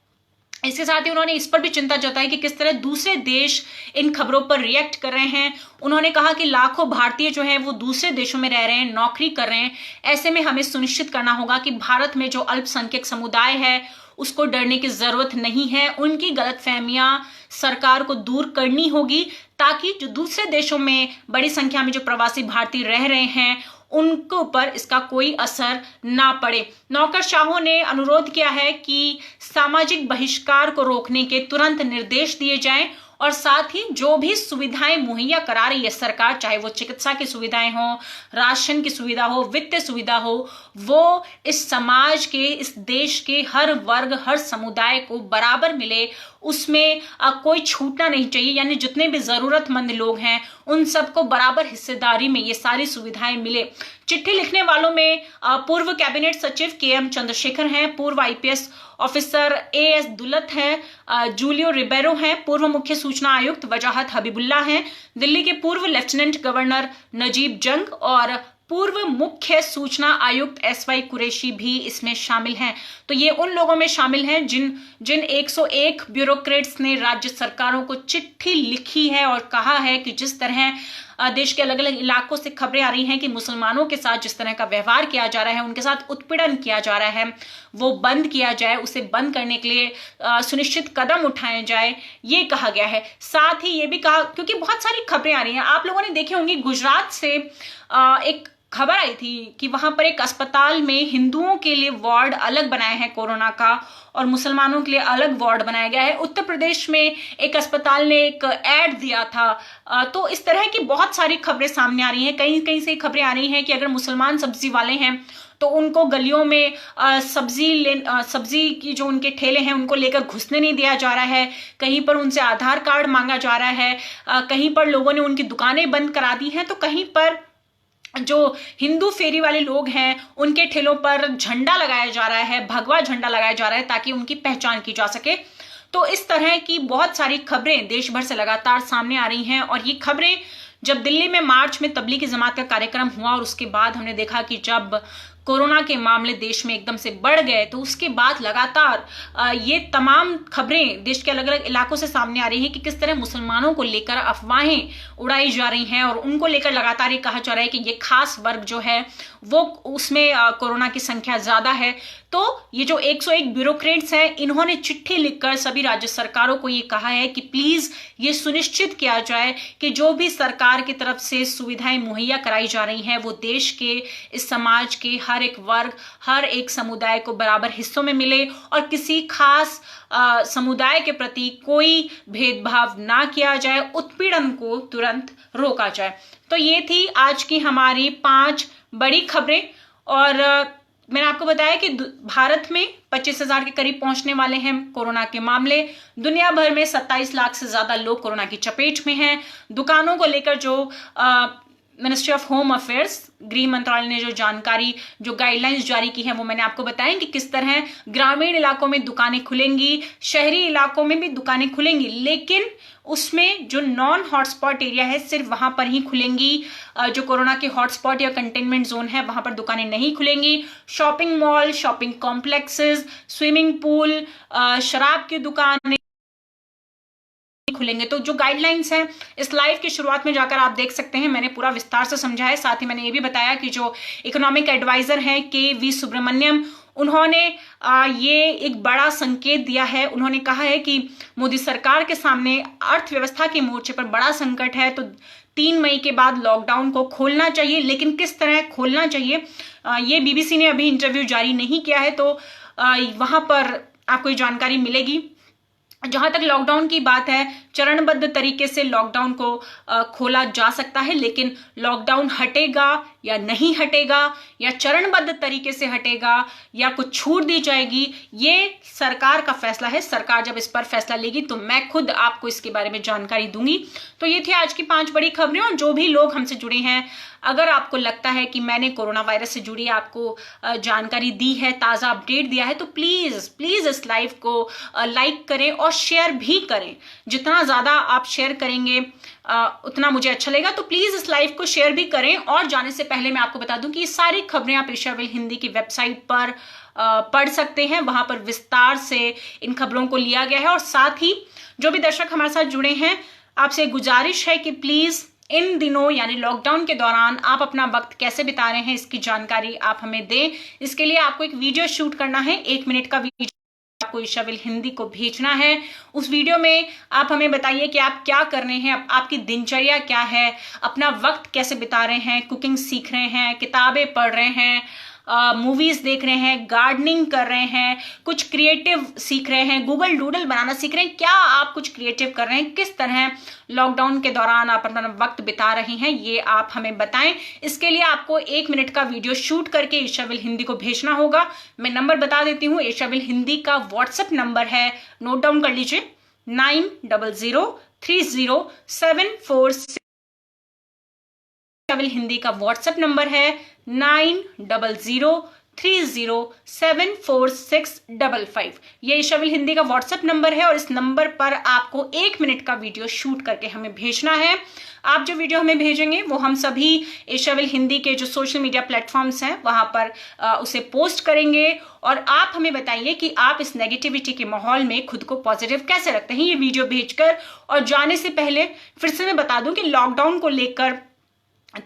इसके साथ ही उन्होंने इस पर भी चिंता जताई कि किस तरह दूसरे देश इन खबरों पर रिएक्ट कर रहे हैं। उन्होंने कहा कि लाखों भारतीय जो हैं वो दूसरे देशों में रह रहे हैं, नौकरी कर रहे हैं। ऐसे में हमें सुनिश्चित करना होगा कि भारत में जो अल्पसंख्यक समुदाय है उसको डरने की जरूरत नहीं है। उनकी गलतफहमियां सरकार को दूर करनी होगी ताकि जो दूसरे देशों में बड़ी संख्या में जो प्रवासी भारतीय रह रहे हैं उनके ऊपर इसका कोई असर ना पड़े। नौकरशाहों ने अनुरोध किया है कि सामाजिक बहिष्कार को रोकने के तुरंत निर्देश दिए जाएं और साथ ही जो भी सुविधाएं मुहैया करा रही है सरकार, चाहे वो चिकित्सा की सुविधाएं हो, राशन की सुविधा हो, वित्तीय सुविधा हो, वो इस समाज के, इस देश के हर वर्ग, हर समुदाय को बराबर मिले, उसमें कोई छूटना नहीं चाहिए। यानी जितने भी जरूरतमंद लोग हैं उन सबको बराबर हिस्सेदारी में ये सारी सुविधाएं मिले। चिट्ठी लिखने वालों में पूर्व कैबिनेट सचिव KM चंद्रशेखर हैं, पूर्व IPS ऑफिसर AS दुलत हैं, जूलियो रिबेरो हैं, पूर्व मुख्य सूचना आयुक्त वजाहत हबीबुल्ला हैं, दिल्ली के पूर्व लेफ्टिनेंट गवर्नर नजीब जंग और पूर्व मुख्य सूचना आयुक्त एसवाई कुरैशी भी इसमें शामिल हैं। तो ये उन लोगों में शामिल हैं जिन 101 ब्यूरोक्रेट्स ने राज्य सरकारों को चिट्ठी लिखी है और कहा है कि जिस तरह देश के अलग अलग इलाकों से खबरें आ रही हैं कि मुसलमानों के साथ जिस तरह का व्यवहार किया जा रहा है, उनके साथ उत्पीड़न किया जा रहा है, वो बंद किया जाए। उसे बंद करने के लिए सुनिश्चित कदम उठाए जाए, ये कहा गया है। साथ ही ये भी कहा, क्योंकि बहुत सारी खबरें आ रही हैं, आप लोगों ने देखी होंगी, गुजरात से एक खबर आई थी कि वहां पर एक अस्पताल में हिंदुओं के लिए वार्ड अलग बनाया है कोरोना का और मुसलमानों के लिए अलग वार्ड बनाया गया है। उत्तर प्रदेश में एक अस्पताल ने एक एड दिया था। तो इस तरह की बहुत सारी खबरें सामने आ रही हैं। कहीं कहीं से खबरें आ रही हैं कि अगर मुसलमान सब्जी वाले हैं तो उनको गलियों में सब्जी की जो उनके ठेले हैं उनको लेकर घुसने नहीं दिया जा रहा है। कहीं पर उनसे आधार कार्ड मांगा जा रहा है। कहीं पर लोगों ने उनकी दुकानें बंद करा दी हैं। तो कहीं पर जो हिंदू फेरी वाले लोग हैं उनके ठेलों पर झंडा लगाया जा रहा है, भगवा झंडा लगाया जा रहा है ताकि उनकी पहचान की जा सके। तो इस तरह की बहुत सारी खबरें देश भर से लगातार सामने आ रही हैं। और ये खबरें जब दिल्ली में मार्च में तबलीगी जमात का कार्यक्रम हुआ और उसके बाद हमने देखा कि जब कोरोना के मामले देश में एकदम से बढ़ गए, तो उसके बाद लगातार ये तमाम खबरें देश के अलग अलग इलाकों से सामने आ रही हैं कि किस तरह मुसलमानों को लेकर अफवाहें उड़ाई जा रही हैं और उनको लेकर लगातार ये कहा जा रहा है कि ये खास वर्ग जो है वो उसमें कोरोना की संख्या ज्यादा है। तो ये जो 101 ब्यूरोक्रेट्स हैं, इन्होंने चिट्ठी लिखकर सभी राज्य सरकारों को ये कहा है कि प्लीज ये सुनिश्चित किया जाए कि जो भी सरकार की तरफ से सुविधाएं मुहैया कराई जा रही हैं वो देश के, इस समाज के हर एक वर्ग, हर एक समुदाय को बराबर हिस्सों में मिले और किसी खास समुदाय के प्रति कोई भेदभाव ना किया जाए, उत्पीड़न को तुरंत रोका जाए। तो ये थी आज की हमारी 5 बड़ी खबरें। और मैंने आपको बताया कि भारत में 25,000 के करीब पहुंचने वाले हैं कोरोना के मामले। दुनिया भर में 27 लाख से ज्यादा लोग कोरोना की चपेट में हैं। दुकानों को लेकर जो मिनिस्ट्री ऑफ होम अफेयर्स, गृह मंत्रालय ने जो जानकारी, जो गाइडलाइंस जारी की है वो मैंने आपको बताया कि किस तरह ग्रामीण इलाकों में दुकानें खुलेंगी, शहरी इलाकों में भी दुकानें खुलेंगी, लेकिन उसमें जो नॉन हॉटस्पॉट एरिया है सिर्फ वहां पर ही खुलेंगी। जो कोरोना के हॉटस्पॉट या कंटेनमेंट जोन है वहां पर दुकानें नहीं खुलेंगी। Shopping mall, shopping complexes, swimming pool, शराब की दुकानें खुलेंगे। तो जो गाइडलाइंस हैं इस लाइव की शुरुआत में जाकर आप देख सकते हैं, मैंने पूरा विस्तार से समझा है। साथ ही मैंने ये भी बताया कि जो इकोनॉमिक एडवाइजर हैं के.वी. सुब्रमण्यम, उन्होंने ये एक बड़ा संकेत दिया है। उन्होंने कहा है कि मोदी सरकार के सामने अर्थव्यवस्था के मोर्चे पर बड़ा संकट है, तो 3 मई के बाद लॉकडाउन को खोलना चाहिए, लेकिन किस तरह खोलना चाहिए ये बीबीसी ने अभी इंटरव्यू जारी नहीं किया है, तो वहां पर आपको ये जानकारी मिलेगी। जहां तक लॉकडाउन की बात है, चरणबद्ध तरीके से लॉकडाउन को खोला जा सकता है, लेकिन लॉकडाउन हटेगा या नहीं हटेगा, या चरणबद्ध तरीके से हटेगा या कुछ छूट दी जाएगी, ये सरकार का फैसला है। सरकार जब इस पर फैसला लेगी तो मैं खुद आपको इसके बारे में जानकारी दूंगी। तो ये थी आज की 5 बड़ी खबरें। और जो भी लोग हमसे जुड़े हैं, अगर आपको लगता है कि मैंने कोरोना वायरस से जुड़ी आपको जानकारी दी है, ताजा अपडेट दिया है, तो प्लीज प्लीज इस लाइव को लाइक करें और शेयर भी करें। जितना ज्यादा आप शेयर करेंगे उतना मुझे अच्छा लगेगा। तो प्लीज इस लाइव को शेयर भी करें। और जाने से पहले मैं आपको बता दूं कि ये सारी खबरें आप एशियाविल हिंदी की वेबसाइट पर पढ़ सकते हैं। वहां पर विस्तार से इन खबरों को लिया गया है। और साथ ही जो भी दर्शक हमारे साथ जुड़े हैं, आपसे गुजारिश है कि प्लीज इन दिनों यानी लॉकडाउन के दौरान आप अपना वक्त कैसे बिता रहे हैं, इसकी जानकारी आप हमें दें। इसके लिए आपको एक वीडियो शूट करना है, 1 मिनट का वीडियो आपको एशियाविल हिंदी को भेजना है। उस वीडियो में आप हमें बताइए कि आप क्या कर रहे हैं, आपकी दिनचर्या क्या है, अपना वक्त कैसे बिता रहे हैं, कुकिंग सीख रहे हैं, किताबें पढ़ रहे हैं, मूवीज देख रहे हैं, गार्डनिंग कर रहे हैं, कुछ क्रिएटिव सीख रहे हैं, गूगल डूडल बनाना सीख रहे हैं, क्या आप कुछ क्रिएटिव कर रहे हैं, किस तरह लॉकडाउन के दौरान आप अपना वक्त बिता रहे हैं, ये आप हमें बताएं। इसके लिए आपको 1 मिनट का वीडियो शूट करके एशियाविल हिंदी को भेजना होगा। मैं नंबर बता देती हूँ। एशियाविल हिंदी का व्हाट्सएप नंबर है, नोट डाउन कर लीजिए, 90030746। एशियाविल हिंदी का व्हाट्सएप नंबर है 90030746। 8030746555। ये एशाविल हिंदी का व्हाट्सएप नंबर है और इस नंबर पर आपको 1 मिनट का वीडियो शूट करके हमें भेजना है। आप जो वीडियो हमें भेजेंगे वो हम सभी एशाविल हिंदी के जो सोशल मीडिया प्लेटफॉर्म्स हैं वहां पर उसे पोस्ट करेंगे और आप हमें बताइए कि आप इस नेगेटिविटी के माहौल में खुद को पॉजिटिव कैसे रखते हैं ये वीडियो भेजकर। और जाने से पहले फिर से मैं बता दूं कि लॉकडाउन को लेकर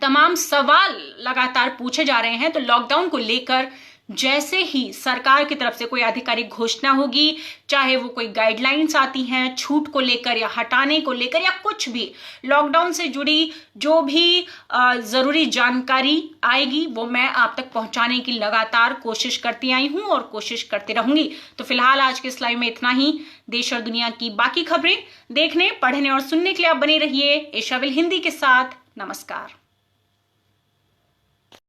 तमाम सवाल लगातार पूछे जा रहे हैं। तो लॉकडाउन को लेकर जैसे ही सरकार की तरफ से कोई आधिकारिक घोषणा होगी, चाहे वो कोई गाइडलाइंस आती हैं छूट को लेकर या हटाने को लेकर या कुछ भी लॉकडाउन से जुड़ी जो भी जरूरी जानकारी आएगी वो मैं आप तक पहुंचाने की लगातार कोशिश करती आई हूं और कोशिश करती रहूंगी। तो फिलहाल आज के इस लाइव में इतना ही। देश और दुनिया की बाकी खबरें देखने, पढ़ने और सुनने के लिए आप बने रहिए एशाविल हिंदी के साथ। नमस्कार।